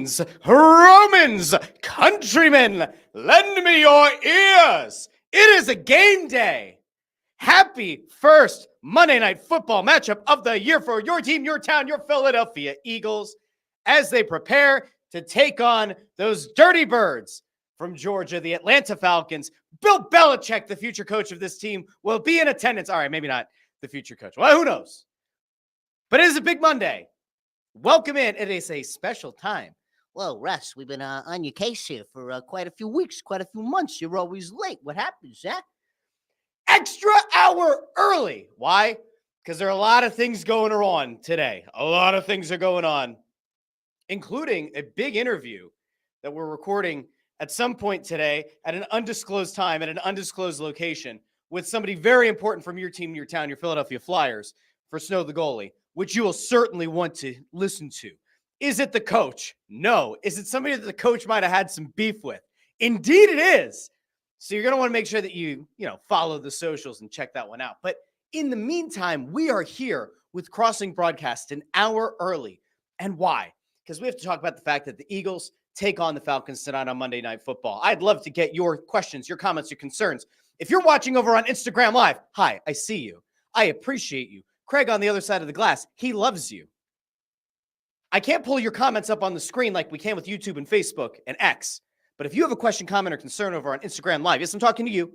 Greetings, Romans, countrymen, lend me your ears. It is a game day. Happy first Monday Night Football matchup of the year for your team, your town, your Philadelphia Eagles, as they prepare to take on those dirty birds from Georgia, the Atlanta Falcons. Bill Belichick, the future coach of this team, will be in attendance. All right, maybe not the future coach. Well, who knows? But it is a big Monday. Welcome in. It is a special time. Well, Russ, we've been on your case here for quite a few weeks, quite a few months. You're always late. What happens, huh? Extra hour early. Why? Because there are a lot of things going on today. A lot of things are going on, including a big interview that we're recording at some point today at an undisclosed time, at an undisclosed location, with somebody very important from your team, your town, your Philadelphia Flyers, for Snow The Goalie, which you will certainly want to listen to. Is it the coach? No. Is it somebody that the coach might have had some beef with? Indeed it is. So you're going to want to make sure that you follow the socials and check that one out. But in the meantime, we are here with Crossing Broadcast an hour early. And why? Because we have to talk about the fact that the Eagles take on the Falcons tonight on Monday Night Football. I'd love to get your questions, your comments, your concerns. If you're watching over on Instagram Live, hi, I see you. I appreciate you. Craig on the other side of the glass, he loves you. I can't pull your comments up on the screen like we can with YouTube and Facebook and X. But if you have a question, comment, or concern over on Instagram Live, yes, I'm talking to you.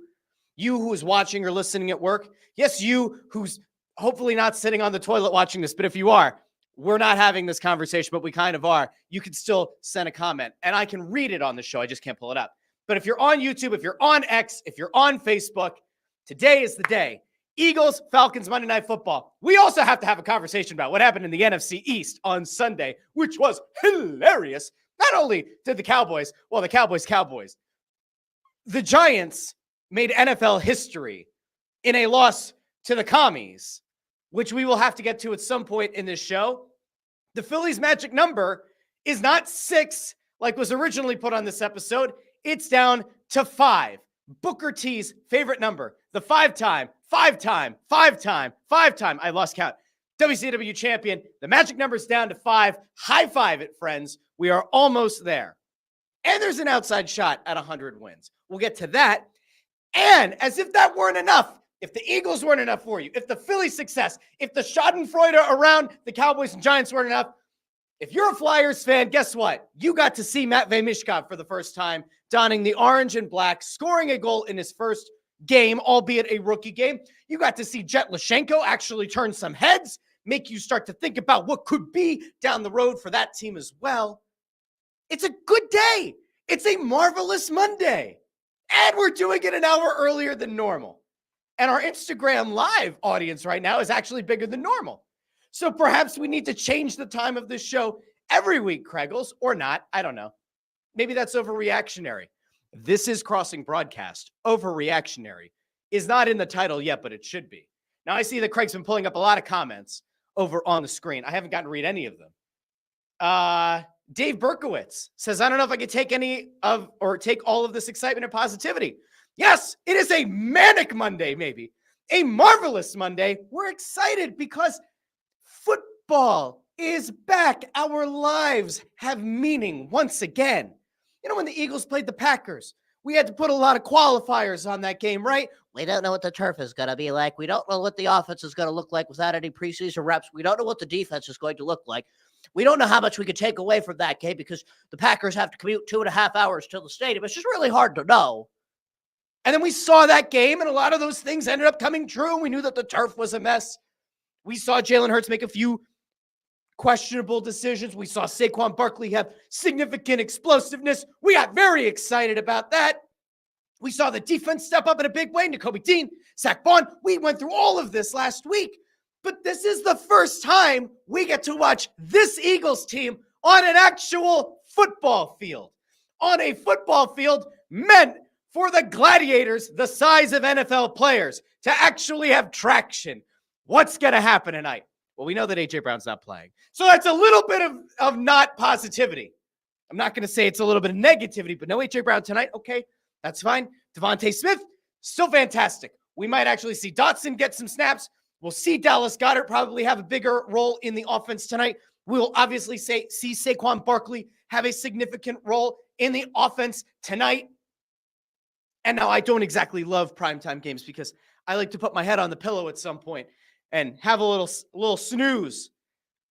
You who is watching or listening at work. Yes, you who's hopefully not sitting on the toilet watching this. But if you are, we're not having this conversation, but we kind of are. You can still send a comment, and I can read it on the show. I just can't pull it up. But if you're on YouTube, if you're on X, if you're on Facebook, today is the day. Eagles, Falcons, Monday Night Football. We also have to have a conversation about what happened in the NFC East on Sunday, which was hilarious. Not only did the Cowboys, the Giants made NFL history in a loss to the Commies, which we will have to get to at some point in this show. The Phillies' magic number is not 6, like was originally put on this episode. It's down to 5. Booker T's favorite number, the five-time, I lost count, WCW champion. The magic number's down to 5. High five it, friends. We are almost there. And there's an outside shot at 100 wins. We'll get to that. And as if that weren't enough, if the Eagles weren't enough for you, if the Phillies' success, if the schadenfreude around the Cowboys and Giants weren't enough, if you're a Flyers fan, guess what? You got to see Matvei Michkov for the first time, donning the orange and black, scoring a goal in his first game, albeit a rookie game. You got to see Jet Luchanko actually turn some heads, make you start to think about what could be down the road for that team as well. It's a good day. It's a marvelous Monday. And we're doing it an hour earlier than normal. And our Instagram Live audience right now is actually bigger than normal. So perhaps we need to change the time of this show every week, Craigles, or not. I don't know. Maybe that's overreactionary. This is Crossing Broadcast. Overreactionary is not in the title yet, but it should be. Now, I see that Craig's been pulling up a lot of comments over on the screen. I haven't gotten to read any of them. Dave Berkowitz says, I don't know if I could take take all of this excitement and positivity. Yes, it is a manic Monday, maybe. A marvelous Monday. We're excited because football is back. Our lives have meaning once again. You know, when the Eagles played the Packers, we had to put a lot of qualifiers on that game, right? We don't know what the turf is going to be like. We don't know what the offense is going to look like without any preseason reps. We don't know what the defense is going to look like. We don't know how much we could take away from that game because the Packers have to commute 2.5 hours to the stadium. It's just really hard to know. And then we saw that game, and a lot of those things ended up coming true. We knew that the turf was a mess. We saw Jalen Hurts make a few questionable decisions. We saw Saquon Barkley have significant explosiveness. We got very excited about that. We saw the defense step up in a big way. Nakobe Dean, Zach Bond. We went through all of this last week. But this is the first time we get to watch this Eagles team on an actual football field. On a football field meant for the gladiators, the size of NFL players, to actually have traction. What's going to happen tonight? Well, we know that A.J. Brown's not playing. So that's a little bit of not positivity. I'm not going to say it's a little bit of negativity, but no A.J. Brown tonight. Okay, that's fine. Devontae Smith, still fantastic. We might actually see Dotson get some snaps. We'll see Dallas Goedert probably have a bigger role in the offense tonight. We'll obviously see Saquon Barkley have a significant role in the offense tonight. And now I don't exactly love primetime games because I like to put my head on the pillow at some point and have a little snooze.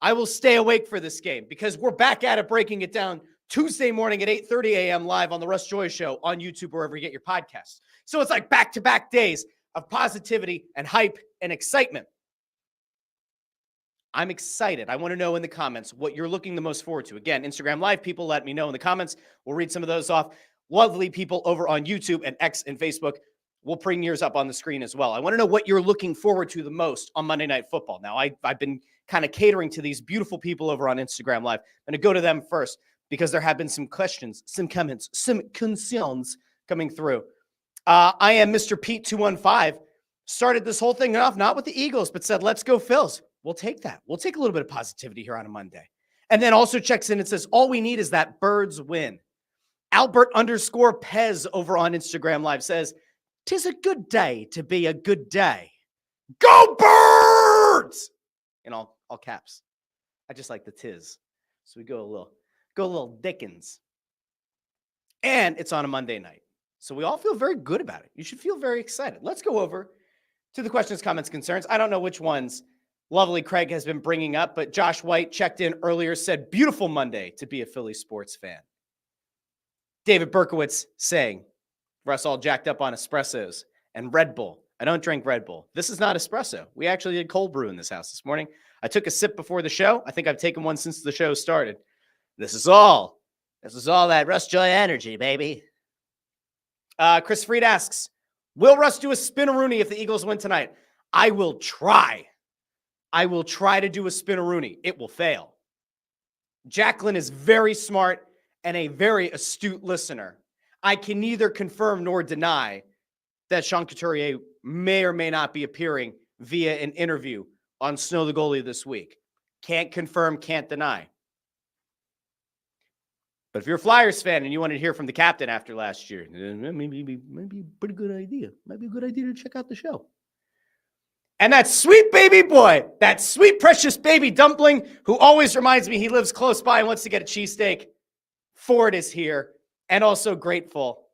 I will stay awake for this game because we're back at it, breaking it down Tuesday morning at 8:30 a.m. live on the Russ Joy Show on YouTube, wherever you get your podcasts. So it's like back-to-back days of positivity and hype and excitement. I'm excited. I want to know in the comments what you're looking the most forward to. Again, Instagram Live people, let me know in the comments. We'll read some of those off. Lovely people over on YouTube and X and Facebook. We'll bring yours up on the screen as well. I want to know what you're looking forward to the most on Monday Night Football. Now, I've been kind of catering to these beautiful people over on Instagram Live. I'm going to go to them first because there have been some questions, some comments, some concerns coming through. I am Mr. Pete 215. Started this whole thing off not with the Eagles, but said, let's go Phils. We'll take that. We'll take a little bit of positivity here on a Monday. And then also checks in and says, all we need is that Birds win. Albert_Pez over on Instagram Live says, 'tis a good day to be a good day. Go Birds! In all caps. I just like the tis. So we go a little Dickens. And it's on a Monday night. So we all feel very good about it. You should feel very excited. Let's go over to the questions, comments, concerns. I don't know which ones lovely Craig has been bringing up, but Josh White checked in earlier, said, beautiful Monday to be a Philly sports fan. David Berkowitz saying, Russ all jacked up on espressos and Red Bull. I don't drink Red Bull. This is not espresso. We actually did cold brew in this house this morning. I took a sip before the show. I think I've taken one since the show started. This is all that Russ Joy energy, baby. Chris Freed asks, will Russ do a spin-a-rooney if the Eagles win tonight? I will try. I will try to do a spin-a-rooney. It will fail. Jacqueline is very smart and a very astute listener. I can neither confirm nor deny that Sean Couturier may or may not be appearing via an interview on Snow The Goalie this week. Can't confirm, can't deny. But if you're a Flyers fan and you want to hear from the captain after last year, maybe a pretty good idea. Might be a good idea to check out the show. And that sweet baby boy, that sweet, precious baby dumpling who always reminds me he lives close by and wants to get a cheesesteak, Ford is here, and also grateful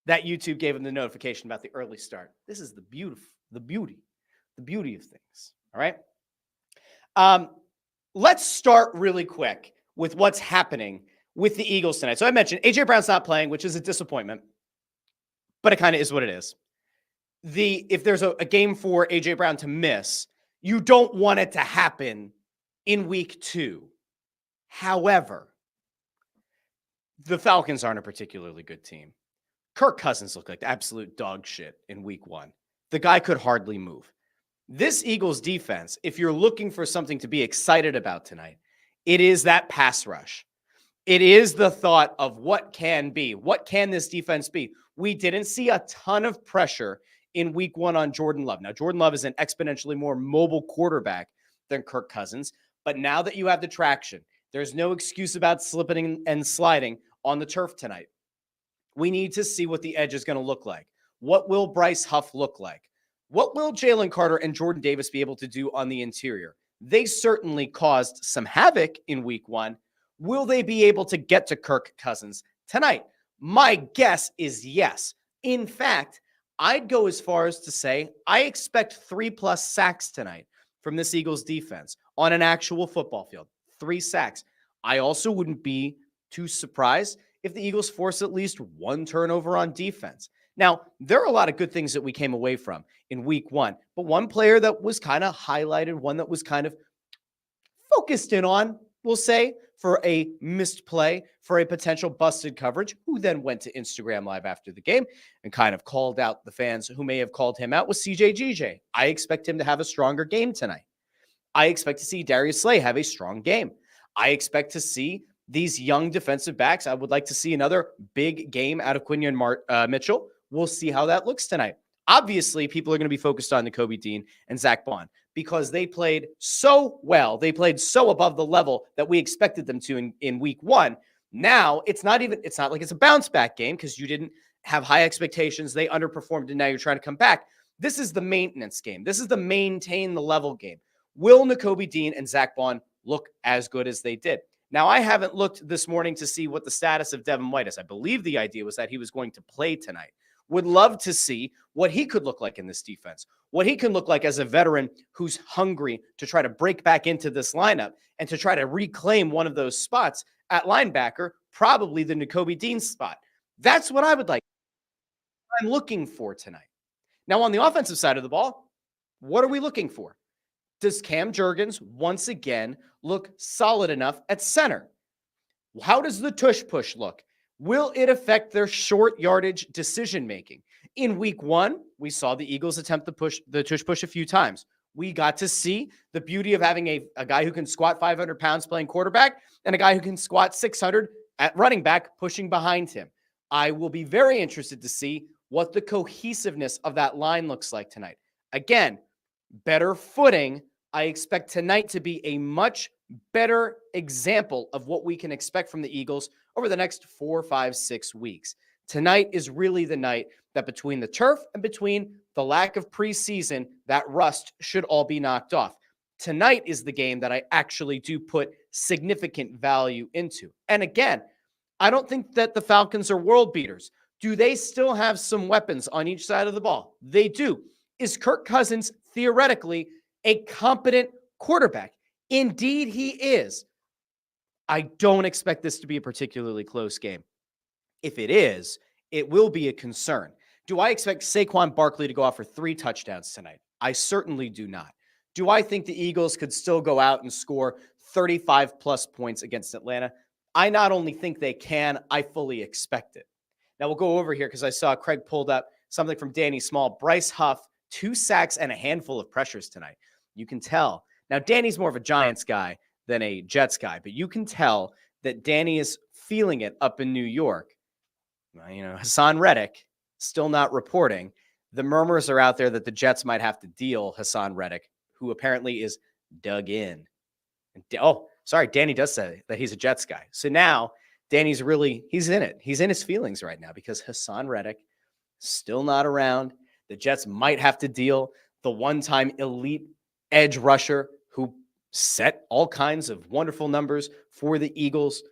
that YouTube gave him the notification about the early start. This is the beauty of things, all right? Let's start really quick with what's happening with the Eagles tonight. So I mentioned A.J. Brown's not playing, which is a disappointment, but it kind of is what it is. If there's a game for A.J. Brown to miss, you don't want it to happen in week 2. However, the Falcons aren't a particularly good team. Kirk Cousins looked like absolute dog shit in week 1. The guy could hardly move. This Eagles defense, if you're looking for something to be excited about tonight, it is that pass rush. It is the thought of what can be. What can this defense be? We didn't see a ton of pressure in week 1 on Jordan Love. Now, Jordan Love is an exponentially more mobile quarterback than Kirk Cousins, but now that you have the traction, there's no excuse about slipping and sliding on the turf tonight. We need to see what the edge is going to look like. What will Bryce Huff look like? What will Jalen Carter and Jordan Davis be able to do on the interior? They certainly caused some havoc in week 1. Will they be able to get to Kirk Cousins tonight? My guess is yes. In fact, I'd go as far as to say I expect 3+ sacks tonight from this Eagles defense on an actual football field. 3 sacks. I also wouldn't be too surprised if the Eagles force at least 1 turnover on defense. Now, there are a lot of good things that we came away from in week 1, but one player that was kind of highlighted, one that was kind of focused in on, we'll say, for a missed play, for a potential busted coverage, who then went to Instagram Live after the game and kind of called out the fans who may have called him out, was CJ. I expect him to have a stronger game tonight. I expect to see Darius Slay have a strong game. I expect to see these young defensive backs. I would like to see another big game out of Quinion Mitchell. We'll see how that looks tonight. Obviously, people are going to be focused on Nakobe Dean and Zach Bond because they played so well. They played so above the level that we expected them to in week 1. Now, it's not like it's a bounce back game because you didn't have high expectations. They underperformed, and now you're trying to come back. This is the maintenance game. This is the maintain the level game. Will Nakobe Dean and Zach Bond look as good as they did? Now, I haven't looked this morning to see what the status of Devin White is. I believe the idea was that he was going to play tonight. Would love to see what he could look like in this defense, what he can look like as a veteran who's hungry to try to break back into this lineup and to try to reclaim one of those spots at linebacker, probably the Nakobe Dean spot. That's what I would like. I'm looking for tonight. Now, on the offensive side of the ball, what are we looking for? Does Cam Jurgens once again look solid enough at center? How does the tush push look? Will it affect their short yardage decision making? In week 1, we saw the Eagles attempt the tush push a few times. We got to see the beauty of having a guy who can squat 500 pounds playing quarterback and a guy who can squat 600 at running back pushing behind him. I will be very interested to see what the cohesiveness of that line looks like tonight. Again, better footing. I expect tonight to be a much better example of what we can expect from the Eagles over the next 4, 5, 6 weeks. Tonight is really the night that between the turf and between the lack of preseason, that rust should all be knocked off. Tonight is the game that I actually do put significant value into. And again, I don't think that the Falcons are world beaters. Do they still have some weapons on each side of the ball? They do. Is Kirk Cousins theoretically a competent quarterback? Indeed, he is. I don't expect this to be a particularly close game. If it is, it will be a concern. Do I expect Saquon Barkley to go off for 3 touchdowns tonight? I certainly do not. Do I think the Eagles could still go out and score 35-plus points against Atlanta? I not only think they can, I fully expect it. Now we'll go over here because I saw Craig pulled up something from Danny Small. Bryce Huff, 2 sacks and a handful of pressures tonight. You can tell. Now, Danny's more of a Giants guy than a Jets guy, but you can tell that Danny is feeling it up in New York. Well, Hassan Reddick still not reporting. The murmurs are out there that the Jets might have to deal Hassan Reddick, who apparently is dug in. Danny does say that he's a Jets guy. So now Danny's he's in it. He's in his feelings right now because Hassan Reddick still not around. The Jets might have to deal the one-time elite edge rusher who set all kinds of wonderful numbers for the Eagles.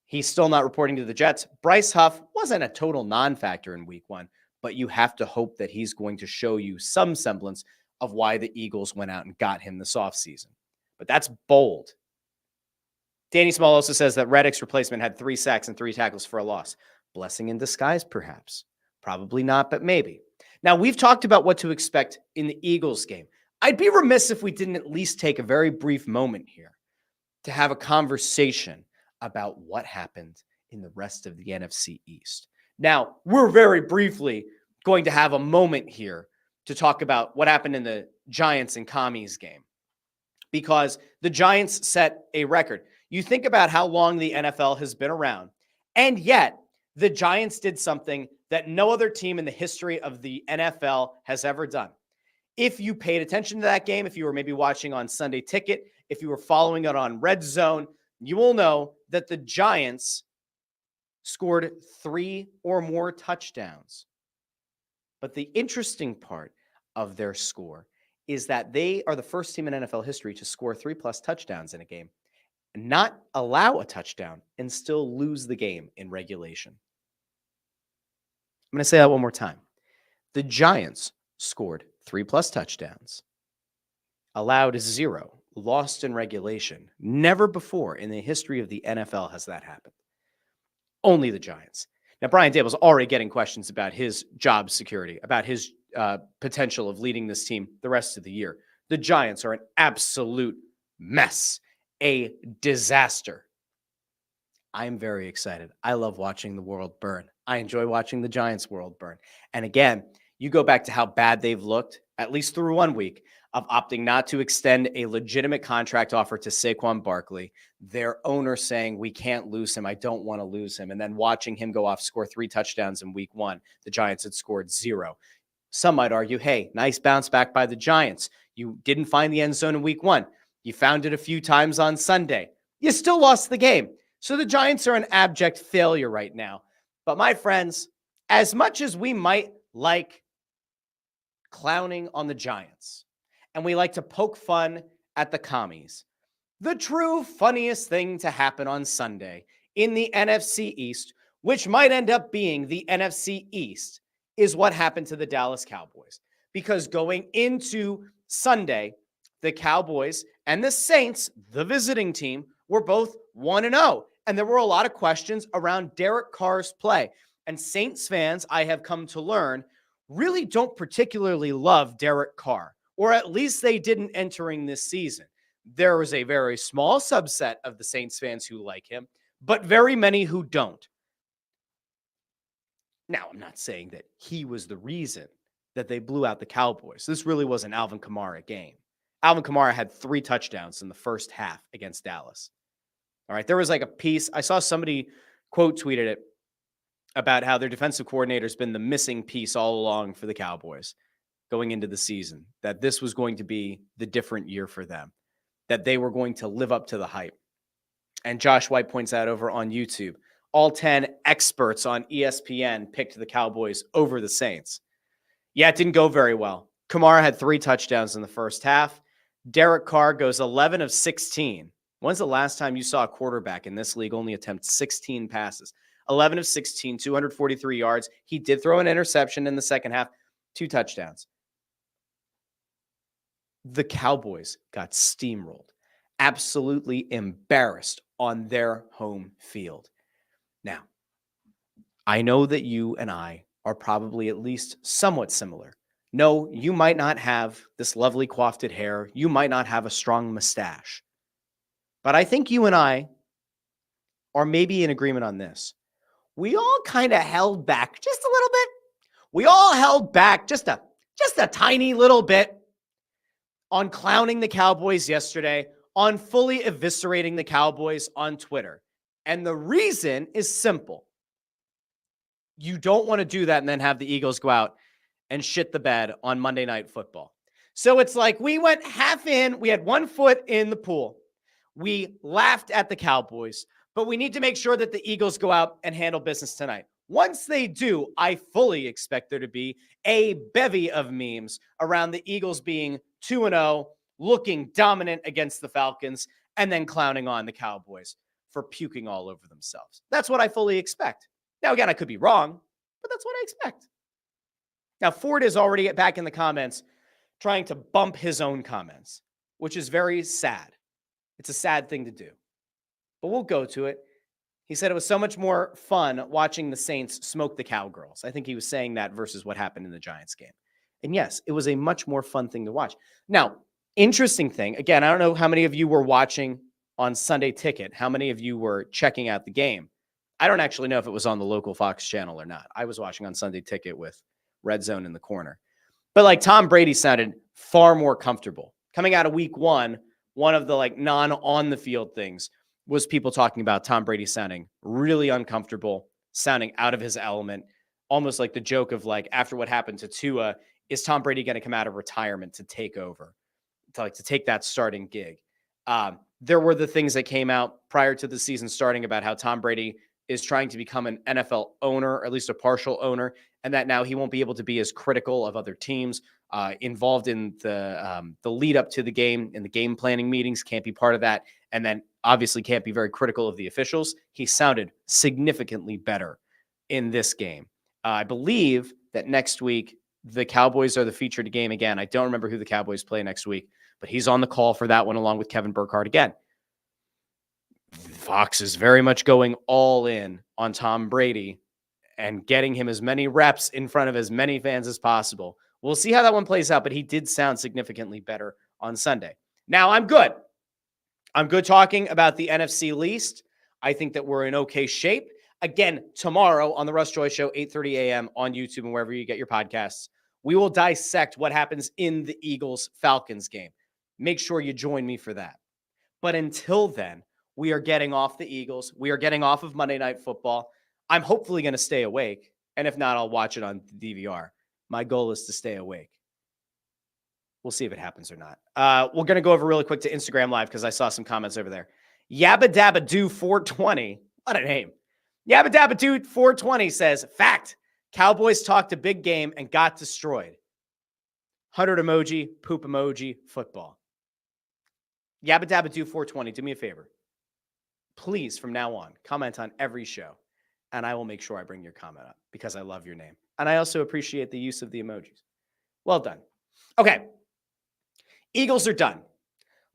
He's still not reporting to the Jets. Bryce Huff wasn't a total non-factor in week 1, but you have to hope that he's going to show you some semblance of why the Eagles went out and got him this offseason. But that's bold. Danny Small also says that Reddick's replacement had 3 sacks and 3 tackles for a loss. Blessing in disguise, perhaps. Probably not, but maybe. Now, we've talked about what to expect in the Eagles game. I'd be remiss if we didn't at least take a very brief moment here to have a conversation about what happened in the rest of the NFC East. Now, we're very briefly going to have a moment here to talk about what happened in the Giants and Commies game because the Giants set a record. You think about how long the NFL has been around, and yet the Giants did something that no other team in the history of the NFL has ever done. If you paid attention to that game, if you were maybe watching on Sunday Ticket, if you were following it on Red Zone, you will know that the Giants scored 3 or more touchdowns. But the interesting part of their score is that they are the first team in NFL history to score 3+ touchdowns in a game, not allow a touchdown, and still lose the game in regulation. I'm going to say that one more time. The Giants scored 3+ touchdowns, allowed 0, lost in regulation. Never before in the history of the NFL has that happened. Only the Giants. Now, Brian Dable's already getting questions about his job security, about his potential of leading this team the rest of the year. The Giants are an absolute mess, a disaster. I'm very excited. I love watching the world burn. I enjoy watching the Giants' world burn. And again, you go back to how bad they've looked, at least through 1 week, of opting not to extend a legitimate contract offer to Saquon Barkley, their owner saying, we can't lose him, I don't want to lose him, and then watching him go off, score 3 touchdowns in week 1. The Giants had scored 0. Some might argue, hey, nice bounce back by the Giants. You didn't find the end zone in week 1. You found it a few times on Sunday. You still lost the game. So the Giants are an abject failure right now. But my friends, as much as we might like clowning on the Giants, and we like to poke fun at the Commies, The true funniest thing to happen on Sunday in the NFC East, which might end up being the NFC East, is what happened to the Dallas Cowboys. Because going into Sunday, the Cowboys and the Saints, the visiting team, were both 1-0. And there were a lot of questions around Derek Carr's play. And Saints fans, I have come to learn, really don't particularly love Derek Carr, or at least they didn't entering this season. There was a very small subset of the Saints fans who like him, but very many who don't. Now, I'm not saying that he was the reason that they blew out the Cowboys. This really was an Alvin Kamara game. Alvin Kamara had 3 touchdowns in the first half against Dallas. All right, there was like a piece, I saw somebody quote tweeted it about how their defensive coordinator's been the missing piece all along for the Cowboys going into the season, that this was going to be the different year for them, that they were going to live up to the hype. And Josh White points out over on YouTube, all 10 experts on ESPN picked the Cowboys over the Saints. Yeah, it didn't go very well. Kamara had 3 touchdowns in the first half. Derek Carr goes 11 of 16. When's the last time you saw a quarterback in this league only attempt 16 passes? 11 of 16, 243 yards. He did throw an interception in the second half, 2 touchdowns. The Cowboys got steamrolled, absolutely embarrassed on their home field. Now, I know that you and I are probably at least somewhat similar. No, you might not have this lovely coiffed hair. You might not have a strong mustache. But I think you and I are maybe in agreement on this. We all kind of held back just a little bit. We all held back just a tiny little bit on clowning the Cowboys yesterday, on fully eviscerating the Cowboys on Twitter. And the reason is simple. You don't want to do that and then have the Eagles go out and shit the bed on Monday Night Football. So it's like we went half in. We had 1 foot in the pool. We laughed at the Cowboys, but we need to make sure that the Eagles go out and handle business tonight. Once they do, I fully expect there to be a bevy of memes around the Eagles being 2-0, looking dominant against the Falcons, and then clowning on the Cowboys for puking all over themselves. That's what I fully expect. Now, again, I could be wrong, but that's what I expect. Now, Ford is already back in the comments trying to bump his own comments, which is very sad. It's a sad thing to do, but we'll go to it. He said it was so much more fun watching the Saints smoke the Cowgirls. I think he was saying that versus what happened in the Giants game. And yes, it was a much more fun thing to watch. Now, interesting thing, again, I don't know how many of you were watching on Sunday Ticket, how many of you were checking out the game. I don't actually know if it was on the local Fox channel or not. I was watching on Sunday Ticket with Red Zone in the corner. But like Tom Brady sounded far more comfortable. Coming out of week one of the like non-on the field things was people talking about Tom Brady sounding really uncomfortable, sounding out of his element, almost like the joke of like after what happened to Tua, is Tom Brady going to come out of retirement to take over, to take that starting gig? There were the things that came out prior to the season starting about how Tom Brady is trying to become an NFL owner, or at least a partial owner, and that now he won't be able to be as critical of other teams, involved in the lead up to the game and the game planning meetings, can't be part of that, and then obviously can't be very critical of the officials. He sounded significantly better in this game. I believe that next week the Cowboys are the featured game again. I don't remember who the Cowboys play next week, but he's on the call for that one along with Kevin Burkhardt again. Fox is very much going all in on Tom Brady and getting him as many reps in front of as many fans as possible. We'll see how that one plays out, but he did sound significantly better on Sunday. Now, I'm good. I'm good talking about the NFC least. I think that we're in okay shape. Again, tomorrow on the Russ Joy Show, 8:30 a.m. on YouTube and wherever you get your podcasts, we will dissect what happens in the Eagles-Falcons game. Make sure you join me for that. But until then, we are getting off the Eagles. We are getting off of Monday Night Football. I'm hopefully going to stay awake. And if not, I'll watch it on the DVR. My goal is to stay awake. We'll see if it happens or not. We're going to go over really quick to Instagram Live because I saw some comments over there. Yabba Dabba Do 420. What a name. Yabba Dabba Do 420 says, fact, Cowboys talked a big game and got destroyed. 100 emoji, poop emoji, football. Yabba Dabba Do 420, do me a favor. Please, from now on, comment on every show, and I will make sure I bring your comment up because I love your name. And I also appreciate the use of the emojis. Well done. Okay. Eagles are done.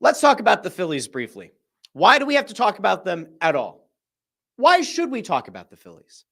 Let's talk about the Phillies briefly. Why do we have to talk about them at all? Why should we talk about the Phillies?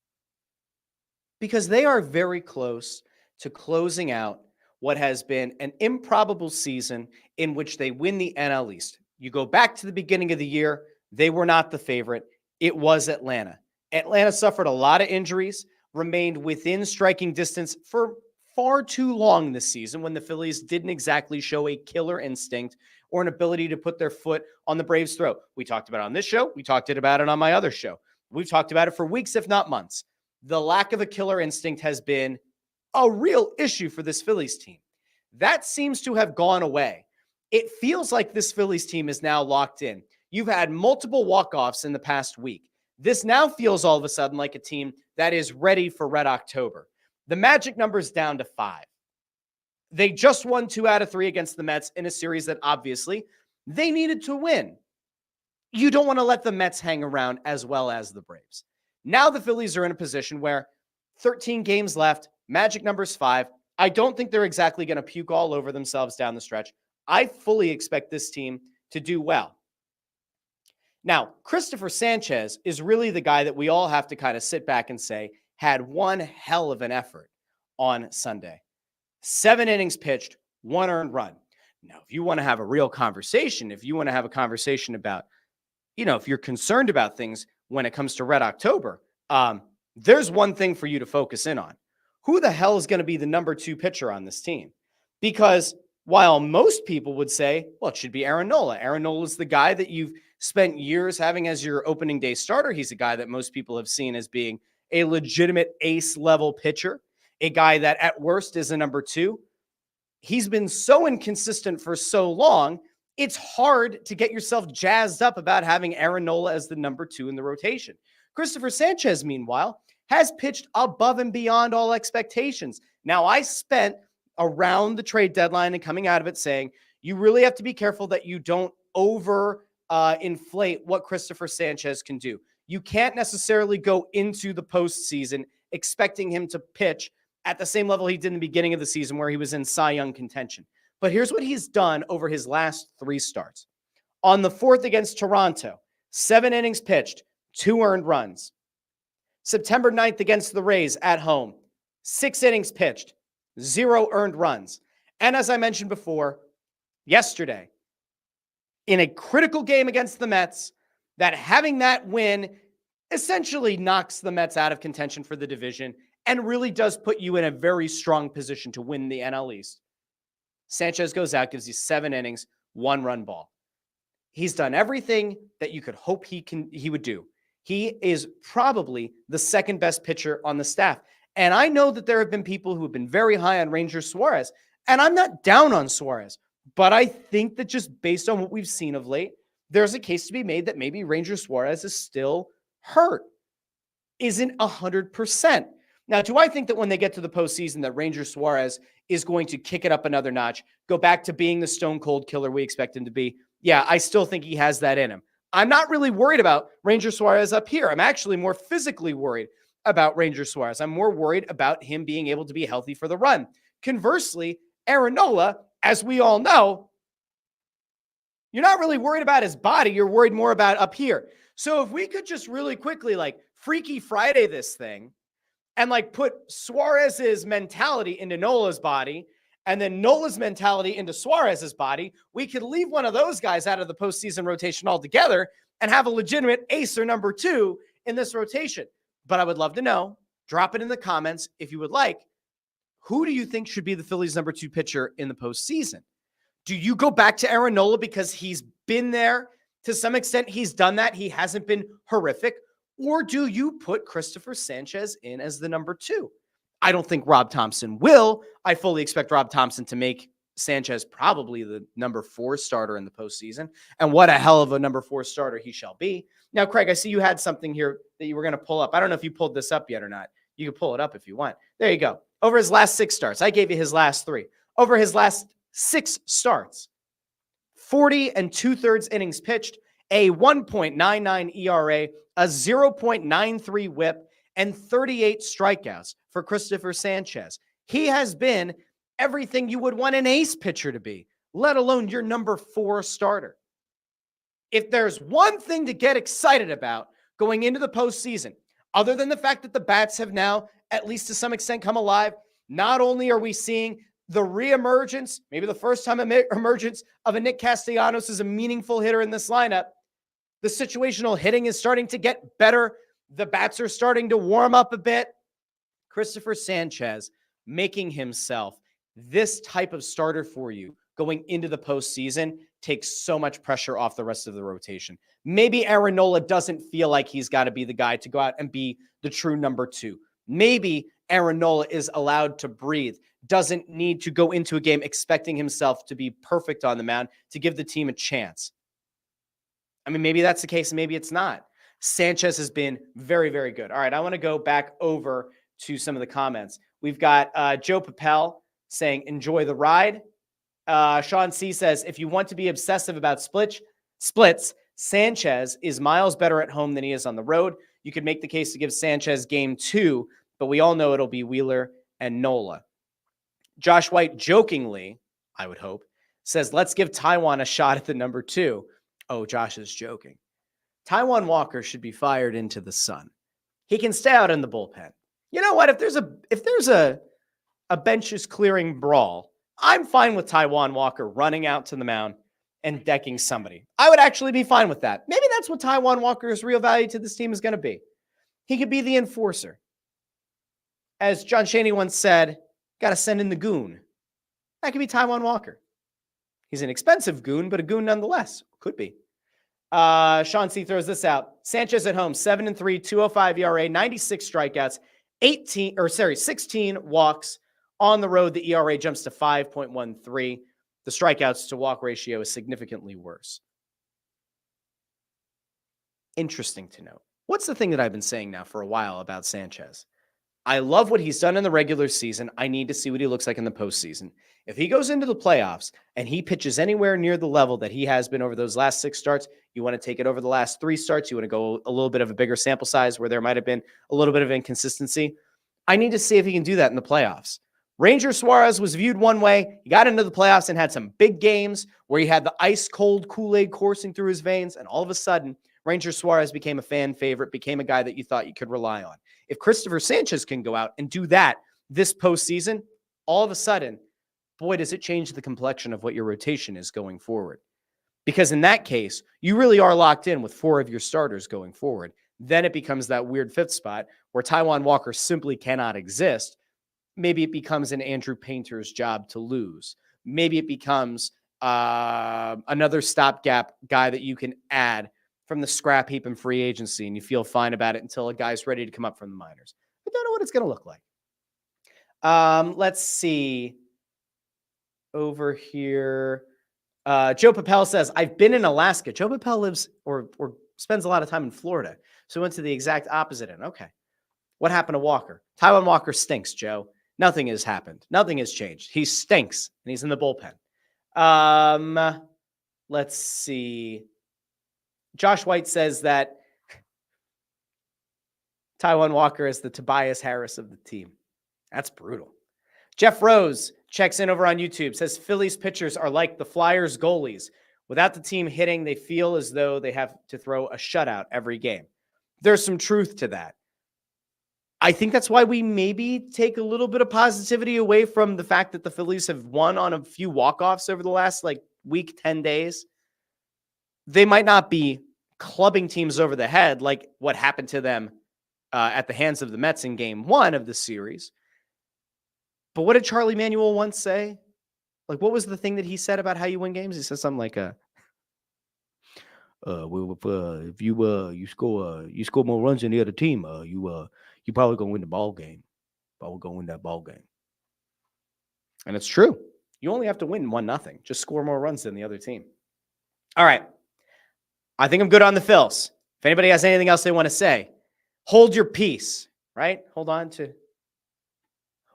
Because they are very close to closing out what has been an improbable season in which they win the NL East. You go back to the beginning of the year, they were not the favorite. It was Atlanta. Atlanta suffered a lot of injuries, remained within striking distance for far too long this season when the Phillies didn't exactly show a killer instinct or an ability to put their foot on the Braves' throat. We talked about it on this show. We talked about it on my other show. We've talked about it for weeks, if not months. The lack of a killer instinct has been a real issue for this Phillies team. That seems to have gone away. It feels like this Phillies team is now locked in. You've had multiple walk-offs in the past week. This now feels all of a sudden like a team that is ready for Red October. The magic number is down to 5. They just won 2 out of 3 against the Mets in a series that obviously they needed to win. You don't want to let the Mets hang around as well as the Braves. Now the Phillies are in a position where 13 games left, magic number is 5. I don't think they're exactly going to puke all over themselves down the stretch. I fully expect this team to do well. Now, Christopher Sanchez is really the guy that we all have to kind of sit back and say had one hell of an effort on Sunday. 7 innings pitched, 1 earned run. Now, if you want to have a real conversation, if you want to have a conversation about, if you're concerned about things when it comes to Red October, there's one thing for you to focus in on. Who the hell is going to be the number 2 pitcher on this team? Because while most people would say, well, it should be Aaron Nola. Aaron Nola is the guy that you've spent years having as your opening day starter. He's a guy that most people have seen as being a legitimate ace level pitcher, a guy that at worst is a number 2. He's been so inconsistent for so long, it's hard to get yourself jazzed up about having Aaron Nola as the number 2 in the rotation. Christopher Sanchez, meanwhile, has pitched above and beyond all expectations. Now, I spent around the trade deadline and coming out of it saying, you really have to be careful that you don't inflate what Christopher Sanchez can do. You can't necessarily go into the postseason expecting him to pitch at the same level he did in the beginning of the season where he was in Cy Young contention. But here's what he's done over his last 3 starts. On the 4th against Toronto, 7 innings pitched, 2 earned runs. September 9th against the Rays at home, 6 innings pitched, 0 earned runs. And as I mentioned before, yesterday, in a critical game against the Mets, that having that win essentially knocks the Mets out of contention for the division and really does put you in a very strong position to win the NL East. Sanchez goes out, gives you 7 innings, 1 run ball. He's done everything that you could hope he would do. He is probably the second best pitcher on the staff. And I know that there have been people who have been very high on Ranger Suarez, and I'm not down on Suarez, but I think that just based on what we've seen of late, there's a case to be made that maybe Ranger Suarez is still hurt, isn't 100%. Now, do I think that when they get to the postseason that Ranger Suarez is going to kick it up another notch, go back to being the stone cold killer we expect him to be? Yeah, I still think he has that in him. I'm not really worried about Ranger Suarez up here. I'm actually more physically worried about Ranger Suarez. I'm more worried about him being able to be healthy for the run. Conversely, Aaron Nola, as we all know, you're not really worried about his body. You're worried more about up here. So if we could just really quickly Freaky Friday this thing and put Suarez's mentality into Nola's body and then Nola's mentality into Suarez's body, we could leave one of those guys out of the postseason rotation altogether and have a legitimate ace or number 2 in this rotation. But I would love to know, drop it in the comments if you would like, who do you think should be the Phillies' number 2 pitcher in the postseason? Do you go back to Aaron Nola because he's been there to some extent? He's done that. He hasn't been horrific. Or do you put Christopher Sanchez in as the number 2? I don't think Rob Thompson will. I fully expect Rob Thompson to make Sanchez probably the number 4 starter in the postseason. And what a hell of a number 4 starter he shall be. Now, Craig, I see you had something here that you were going to pull up. I don't know if you pulled this up yet or not. You can pull it up if you want. There you go. Over his last 6 starts. I gave you his last 3. Over his last 6 starts, 40 2/3 innings pitched, a 1.99 ERA, a 0.93 whip, and 38 strikeouts for Christopher Sanchez. He has been everything you would want an ace pitcher to be, let alone your number 4 starter. If there's one thing to get excited about going into the postseason, other than the fact that the bats have now, at least to some extent, come alive, not only are we seeing the reemergence, maybe the first time emergence of a Nick Castellanos as a meaningful hitter in this lineup, the situational hitting is starting to get better. The bats are starting to warm up a bit. Christopher Sanchez making himself this type of starter for you going into the postseason takes so much pressure off the rest of the rotation. Maybe Aaron Nola doesn't feel like he's got to be the guy to go out and be the true number 2. Maybe Aaron Nola is allowed to breathe, doesn't need to go into a game expecting himself to be perfect on the mound to give the team a chance. I mean, maybe that's the case, maybe it's not. Sanchez has been very, very good. All right, I want to go back over to some of the comments. We've got Joe Papel saying, enjoy the ride. Sean C says, if you want to be obsessive about splits, Sanchez is miles better at home than he is on the road. You could make the case to give Sanchez game 2, but we all know it'll be Wheeler and Nola. Josh White jokingly, I would hope, says, let's give Taijuan a shot at the number 2. Oh, Josh is joking. Taijuan Walker should be fired into the sun. He can stay out in the bullpen. You know what? If there's a benches clearing brawl, I'm fine with Taijuan Walker running out to the mound and decking somebody. I would actually be fine with that. Maybe that's what Taijuan Walker's real value to this team is going to be. He could be the enforcer. As John Chaney once said, got to send in the goon. That could be Taijuan Walker. He's an expensive goon, but a goon nonetheless. Could be. Sean C throws this out. Sanchez at home, 7-3, 2.05 ERA, 96 strikeouts, 16 walks. On the road, the ERA jumps to 5.13. The strikeouts to walk ratio is significantly worse. Interesting to note. What's the thing that I've been saying now for a while about Sanchez? I love what he's done in the regular season. I need to see what he looks like in the postseason. If he goes into the playoffs and he pitches anywhere near the level that he has been over those last 6 starts, you want to take it over the last 3 starts, you want to go a little bit of a bigger sample size where there might have been a little bit of inconsistency. I need to see if he can do that in the playoffs. Ranger Suarez was viewed one way. He got into the playoffs and had some big games where he had the ice-cold Kool-Aid coursing through his veins, and all of a sudden, Ranger Suarez became a fan favorite, became a guy that you thought you could rely on. If Christopher Sanchez can go out and do that this postseason, all of a sudden, boy, does it change the complexion of what your rotation is going forward. Because in that case, you really are locked in with 4 of your starters going forward. Then it becomes that weird 5th spot where Taijuan Walker simply cannot exist. Maybe it becomes an Andrew Painter's job to lose. Maybe it becomes another stopgap guy that you can add from the scrap heap in free agency, and you feel fine about it until a guy's ready to come up from the minors. I don't know what it's going to look like. Let's see. Over here. Joe Papel says, I've been in Alaska. Joe Papel lives or spends a lot of time in Florida. So went to the exact opposite end. Okay. What happened to Walker? Taijuan Walker stinks, Joe. Nothing has happened. Nothing has changed. He stinks, and he's in the bullpen. Let's see. Josh White says that Taijuan Walker is the Tobias Harris of the team. That's brutal. Jeff Rose checks in over on YouTube, says Phillies pitchers are like the Flyers goalies. Without the team hitting, they feel as though they have to throw a shutout every game. There's some truth to that. I think that's why we maybe take a little bit of positivity away from the fact that the Phillies have won on a few walk-offs over the last week, 10 days. They might not be clubbing teams over the head like what happened to them at the hands of the Mets in game 1 of the series. But what did Charlie Manuel once say? What was the thing that he said about how you win games? He said something like, if you score more runs than the other team, you probably gonna win the ball game. Probably gonna win that ball game. And it's true. You only have to win 1-0. Just score more runs than the other team. All right. I think I'm good on the Phils. If anybody has anything else they want to say, hold your peace, right? Hold on to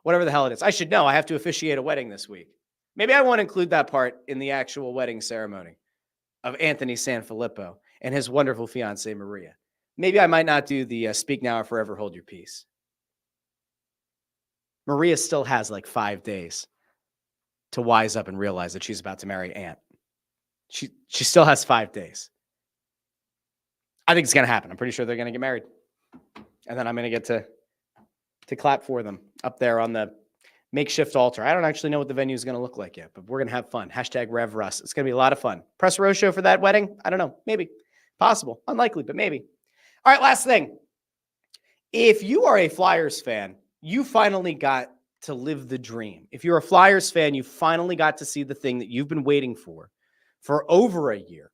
whatever the hell it is. I should know. I have to officiate a wedding this week. Maybe I won't include that part in the actual wedding ceremony. of Anthony Sanfilippo and his wonderful fiancée, Maria. Maybe I might not do the speak now or forever hold your peace. Maria still has like 5 days to wise up and realize that she's about to marry Ant. She still has 5 days. I think it's going to happen. I'm pretty sure they're going to get married. And then I'm going to get to clap for them up there on the makeshift altar. I don't actually know what the venue is going to look like yet, but we're going to have fun. Hashtag Rev Russ. It's going to be a lot of fun. Press row show for that wedding? I don't know. Maybe. Possible. Unlikely, but maybe. All right, last thing. If you are a Flyers fan, you finally got to live the dream. If you're a Flyers fan, you finally got to see the thing that you've been waiting for over a year,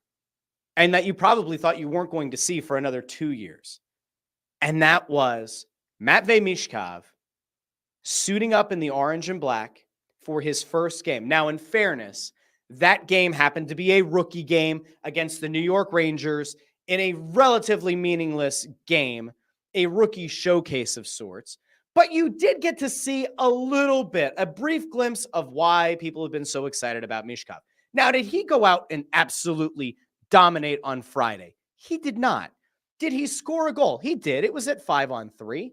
and that you probably thought you weren't going to see for another 2 years. And that was Matvei Michkov suiting up in the orange and black for his first game. Now, in fairness, that game happened to be a rookie game against the New York Rangers in a relatively meaningless game, a rookie showcase of sorts. But you did get to see a little bit, a brief glimpse of why people have been so excited about Michkov. Now, did he go out and absolutely dominate on Friday? He did not. Did he score a goal? He did. It was at 5-on-3.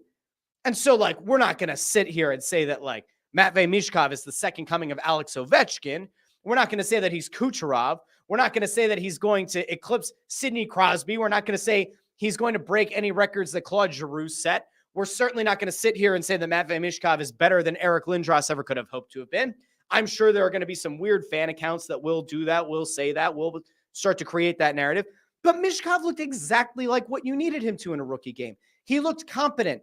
And so, we're not going to sit here and say that, Matvei Michkov is the second coming of Alex Ovechkin. We're not going to say that he's Kucherov. We're not going to say that he's going to eclipse Sidney Crosby. We're not going to say he's going to break any records that Claude Giroux set. We're certainly not going to sit here and say that Matvei Michkov is better than Eric Lindros ever could have hoped to have been. I'm sure there are going to be some weird fan accounts that will do that, will say that, will start to create that narrative. But Michkov looked exactly like what you needed him to in a rookie game. He looked competent.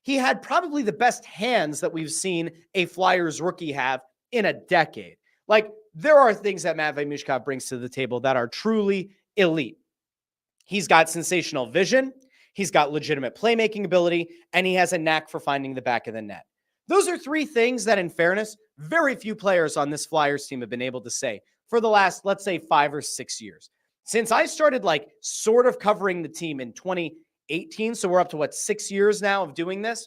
He had probably the best hands that we've seen a Flyers rookie have in a decade. There are things that Matvei Michkov brings to the table that are truly elite. He's got sensational vision. He's got legitimate playmaking ability, and he has a knack for finding the back of the net. Those are three things that, in fairness, very few players on this Flyers team have been able to say for the last, let's say, 5 or 6 years. Since I started sort of covering the team in 2018, so we're up to 6 years now of doing this,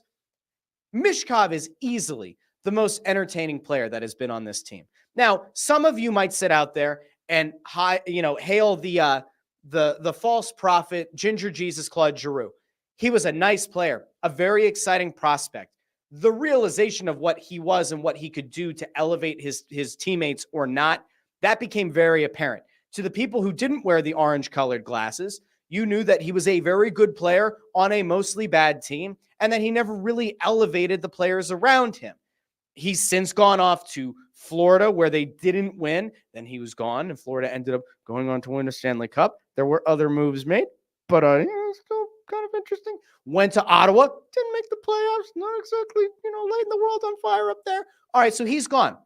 Michkov is easily the most entertaining player that has been on this team. Now, some of you might sit out there and hail the false prophet, Ginger Jesus Claude Giroux. He was a nice player, a very exciting prospect. The realization of what he was and what he could do to elevate his teammates or not, that became very apparent. To the people who didn't wear the orange-colored glasses, you knew that he was a very good player on a mostly bad team, and that he never really elevated the players around him. He's since gone off to Florida, where they didn't win. Then he was gone, and Florida ended up going on to win a Stanley Cup. There were other moves made, but it's still kind of interesting. Went to Ottawa, didn't make the playoffs. Not exactly, lighting the world on fire up there. All right, so he's gone.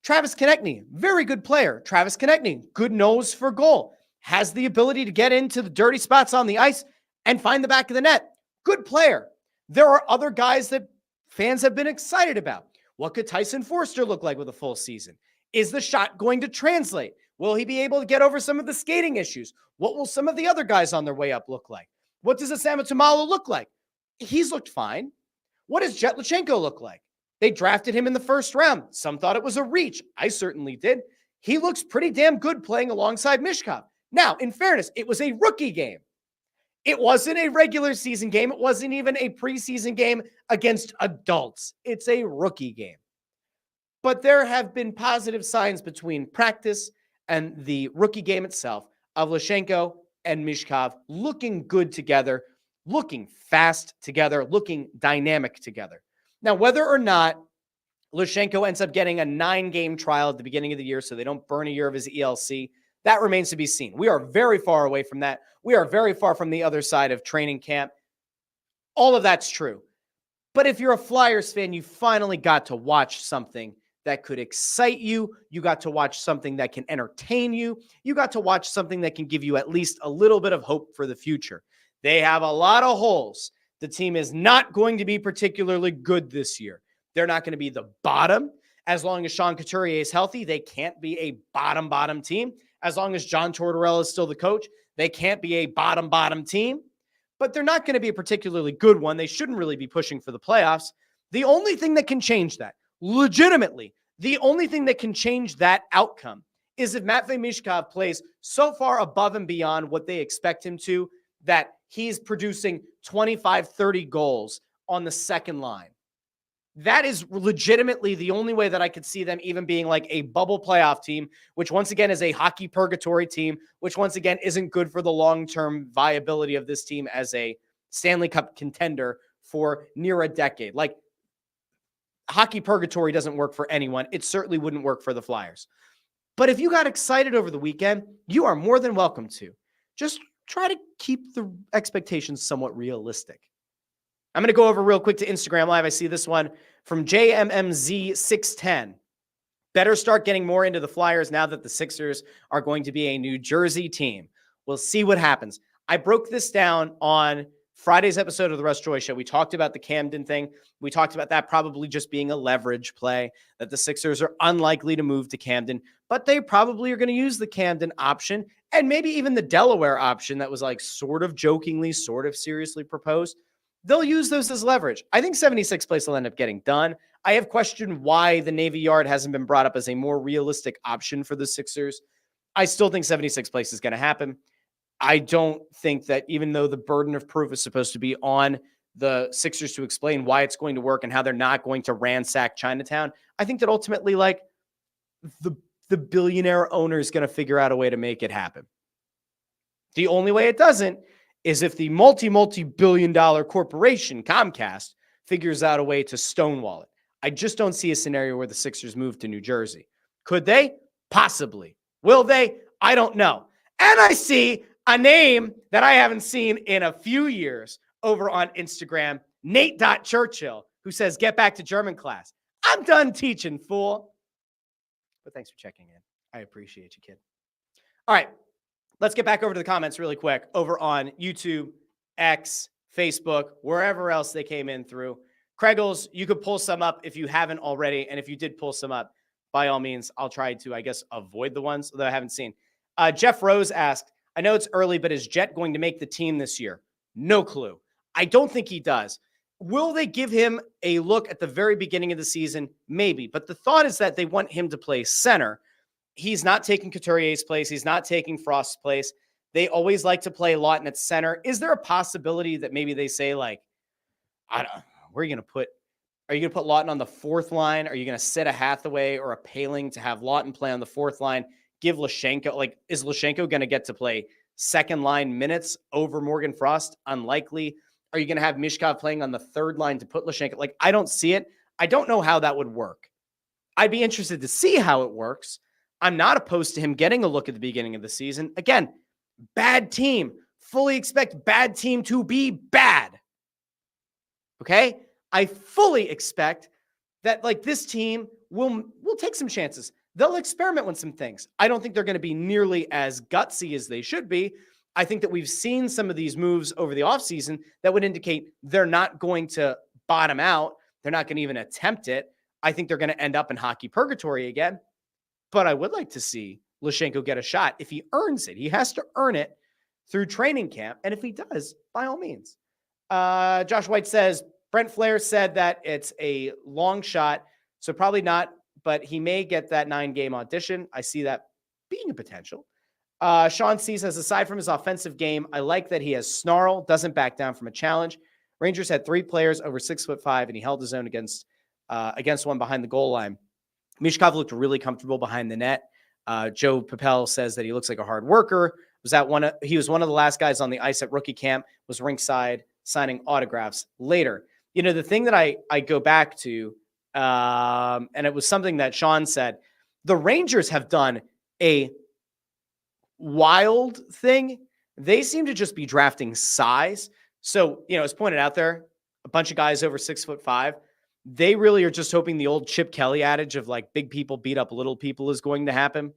Travis Konechny, very good player. Travis Konechny, good nose for goal. Has the ability to get into the dirty spots on the ice and find the back of the net. Good player. There are other guys that fans have been excited about. What could Tyson Forster look like with a full season? Is the shot going to translate? Will he be able to get over some of the skating issues? What will some of the other guys on their way up look like? What does Asama Tamalo look like? He's looked fine. What does Jet Luchanko look like? They drafted him in the first round. Some thought it was a reach. I certainly did. He looks pretty damn good playing alongside Michkov. Now, in fairness, it was a rookie game. It wasn't a regular season game. It wasn't even a preseason game against adults. It's a rookie game. But there have been positive signs between practice and the rookie game itself of Luchanko and Michkov looking good together, looking fast together, looking dynamic together. Now, whether or not Luchanko ends up getting a 9-game trial at the beginning of the year so they don't burn a year of his ELC, that remains to be seen. We are very far away from that. We are very far from the other side of training camp. All of that's true. But if you're a Flyers fan, you finally got to watch something that could excite you. You got to watch something that can entertain you. You got to watch something that can give you at least a little bit of hope for the future. They have a lot of holes. The team is not going to be particularly good this year. They're not going to be the bottom. As long as Sean Couturier is healthy, they can't be a bottom team. As long as John Tortorella is still the coach, they can't be a bottom team. But they're not going to be a particularly good one. They shouldn't really be pushing for the playoffs. The only thing that can change that, legitimately, the only thing that can change that outcome is if Matvei Michkov plays so far above and beyond what they expect him to, that he's producing 25, 30 goals on the second line. That is legitimately the only way that I could see them even being like a bubble playoff team, which once again is a hockey purgatory team, which once again isn't good for the long-term viability of this team as a Stanley Cup contender for near a decade. Like, hockey purgatory doesn't work for anyone. It certainly wouldn't work for the Flyers. But if you got excited over the weekend, you are more than welcome to. Just try to keep the expectations somewhat realistic. I'm going to go over real quick to Instagram Live. I see this one from JMMZ610. Better start getting more into the Flyers now that the Sixers are going to be a New Jersey team. We'll see what happens. I broke this down on Friday's episode of the Russ Joy Show. We talked about the Camden thing. We talked about that probably just being a leverage play, that the Sixers are unlikely to move to Camden, but they probably are going to use the Camden option and maybe even the Delaware option that was like sort of jokingly, sort of seriously proposed. They'll use those as leverage. I think 76 place will end up getting done. I have questioned why the Navy Yard hasn't been brought up as a more realistic option for the Sixers. I still think 76 place is going to happen. I don't think that, even though the burden of proof is supposed to be on the Sixers to explain why it's going to work and how they're not going to ransack Chinatown, I think that ultimately, like, the billionaire owner is going to figure out a way to make it happen. The only way it doesn't is if the multi-billion-dollar corporation, Comcast, figures out a way to stonewall it. I just don't see a scenario where the Sixers move to New Jersey. Could they? Possibly. Will they? I don't know. And I see a name that I haven't seen in a few years over on Instagram, Nate.Churchill, who says, get back to German class. I'm done teaching, fool. But thanks for checking in. I appreciate you, kid. All right. Let's get back over to the comments really quick over on YouTube, X, Facebook, wherever else they came in through. Kreggles, you could pull some up if you haven't already. And if you did pull some up, by all means, I'll try to, I guess, avoid the ones that I haven't seen. Jeff Rose asked, I know it's early, but is Jet going to make the team this year? No clue. I don't think he does. Will they give him a look at the very beginning of the season? Maybe. But the thought is that they want him to play center. He's not taking Couturier's place. He's not taking Frost's place. They always like to play Lawton at center. Is there a possibility that maybe they say, like, I don't know, where are you going to put? Are you going to put Lawton on the fourth line? Are you going to set a Hathaway or a Paling to have Lawton play on the fourth line? Give Luchanko, like, is Luchanko going to get to play second line minutes over Morgan Frost? Unlikely. Are you going to have Michkov playing on the third line to put Luchanko? Like, I don't see it. I don't know how that would work. I'd be interested to see how it works. I'm not opposed to him getting a look at the beginning of the season. Again, bad team. Fully expect bad team to be bad. Okay? I fully expect that, like, this team will take some chances. They'll experiment with some things. I don't think they're going to be nearly as gutsy as they should be. I think that we've seen some of these moves over the offseason that would indicate they're not going to bottom out. They're not going to even attempt it. I think they're going to end up in hockey purgatory again. But I would like to see Luchanko get a shot. If he earns it, he has to earn it through training camp. And if he does, by all means. Josh White says, Brent Flair said that it's a long shot, so probably not, but he may get that 9-game audition. I see that being a potential. Sean C says, aside from his offensive game, I like that he has snarl, doesn't back down from a challenge. Rangers had 3 players over 6'5", and he held his own against one behind the goal line. Michkov looked really comfortable behind the net. Joe Papel says that he looks like a hard worker. He was one of the last guys on the ice at rookie camp, was ringside signing autographs later. You know, the thing that I go back to, and it was something that Sean said, the Rangers have done a wild thing. They seem to just be drafting size. So, you know, as pointed out there, a bunch of guys over 6'5". They really are just hoping the old Chip Kelly adage of, like, big people beat up little people is going to happen.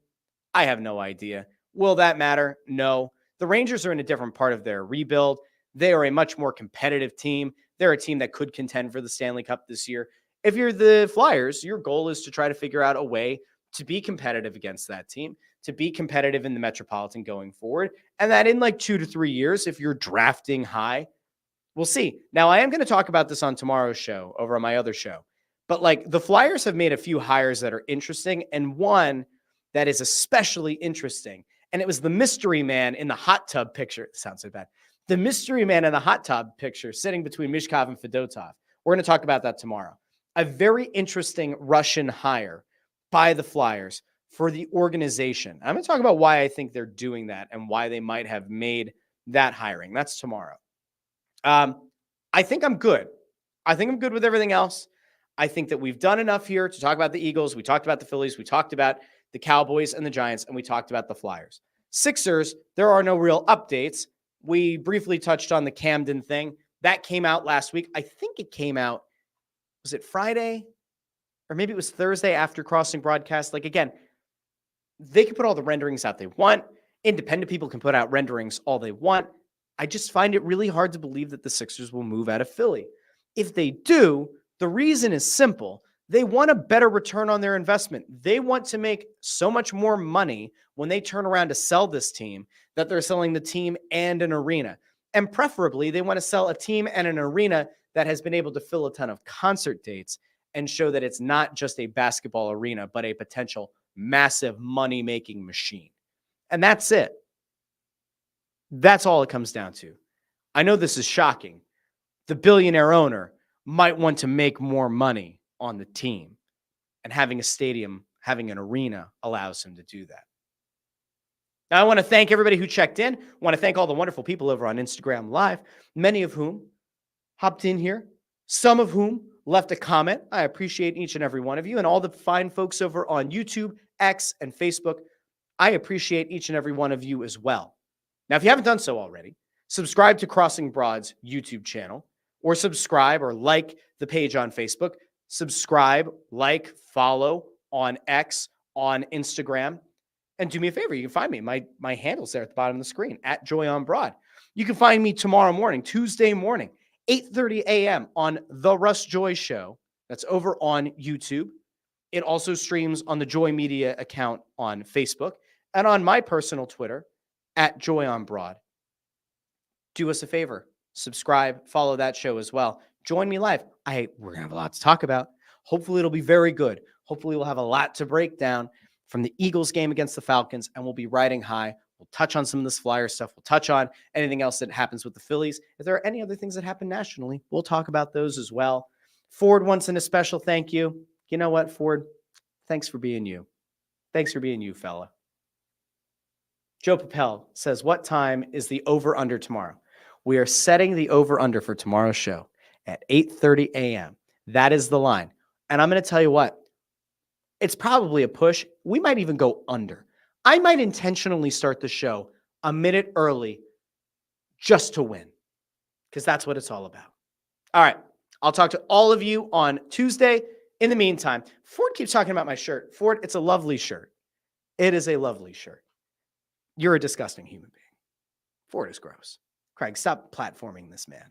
I have no idea. Will that matter? No. The Rangers are in a different part of their rebuild. They are a much more competitive team. They're a team that could contend for the Stanley Cup this year. If you're the Flyers, your goal is to try to figure out a way to be competitive against that team, to be competitive in the Metropolitan going forward. And that in like 2 to 3 years, if you're drafting high, we'll see. Now, I am going to talk about this on tomorrow's show over on my other show. But, like, the Flyers have made a few hires that are interesting. And one that is especially interesting. And it was the mystery man in the hot tub picture. It sounds so bad. The mystery man in the hot tub picture sitting between Michkov and Fedotov. We're going to talk about that tomorrow. A very interesting Russian hire by the Flyers for the organization. I'm going to talk about why I think they're doing that and why they might have made that hiring. That's tomorrow. I think I'm good. I think I'm good with everything else. I think that we've done enough here to talk about the Eagles. We talked about the Phillies. We talked about the Cowboys and the Giants, and we talked about the Flyers. Sixers, there are no real updates. We briefly touched on the Camden thing. That came out last week. I think it came out, was it Friday? Or maybe it was Thursday after Crossing broadcast. Like, again, they can put all the renderings out they want. Independent people can put out renderings all they want. I just find it really hard to believe that the Sixers will move out of Philly. If they do, the reason is simple. They want a better return on their investment. They want to make so much more money when they turn around to sell this team that they're selling the team and an arena. And preferably, they want to sell a team and an arena that has been able to fill a ton of concert dates and show that it's not just a basketball arena, but a potential massive money-making machine. And that's it. That's all it comes down to. I know this is shocking. The billionaire owner might want to make more money on the team, and having a stadium, having an arena allows him to do that. Now, I want to thank everybody who checked in. I want to thank all the wonderful people over on Instagram Live, many of whom hopped in here, some of whom left a comment. I appreciate each and every one of you, and all the fine folks over on YouTube, X, and Facebook. I appreciate each and every one of you as well. Now, if you haven't done so already, subscribe to Crossing Broad's YouTube channel, or subscribe or like the page on Facebook. Subscribe, like, follow on X, on Instagram. And do me a favor, you can find me. My handle's there at the bottom of the screen, at Joy on Broad. You can find me tomorrow morning, Tuesday morning, 8:30 a.m. on The Russ Joy Show. That's over on YouTube. It also streams on the Joy Media account on Facebook and on my personal Twitter, at Joy on Broad. Do us a favor. Subscribe, follow that show as well. Join me live. We're going to have a lot to talk about. Hopefully it'll be very good. Hopefully we'll have a lot to break down from the Eagles game against the Falcons, and we'll be riding high. We'll touch on some of this Flyer stuff. We'll touch on anything else that happens with the Phillies. If there are any other things that happen nationally, we'll talk about those as well. Ford wants in a special thank you. You know what, Ford? Thanks for being you. Thanks for being you, fella. Joe Papel says, what time is the over-under tomorrow? We are setting the over-under for tomorrow's show at 8:30 a.m. That is the line. And I'm going to tell you what, it's probably a push. We might even go under. I might intentionally start the show a minute early just to win, because that's what it's all about. All right. I'll talk to all of you on Tuesday. In the meantime, Ford keeps talking about my shirt. Ford, it's a lovely shirt. It is a lovely shirt. You're a disgusting human being. Ford is gross. Craig, stop platforming this man.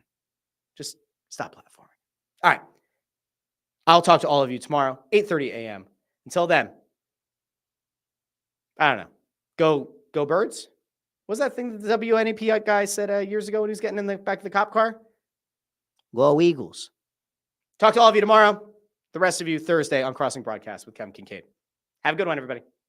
Just stop platforming. All right. I'll talk to all of you tomorrow, 8:30 a.m. Until then, I don't know. Go Birds? What's that thing that the WNAP guy said years ago when he was getting in the back of the cop car? Go Eagles. Talk to all of you tomorrow. The rest of you Thursday on Crossing Broadcast with Kevin Kincaid. Have a good one, everybody.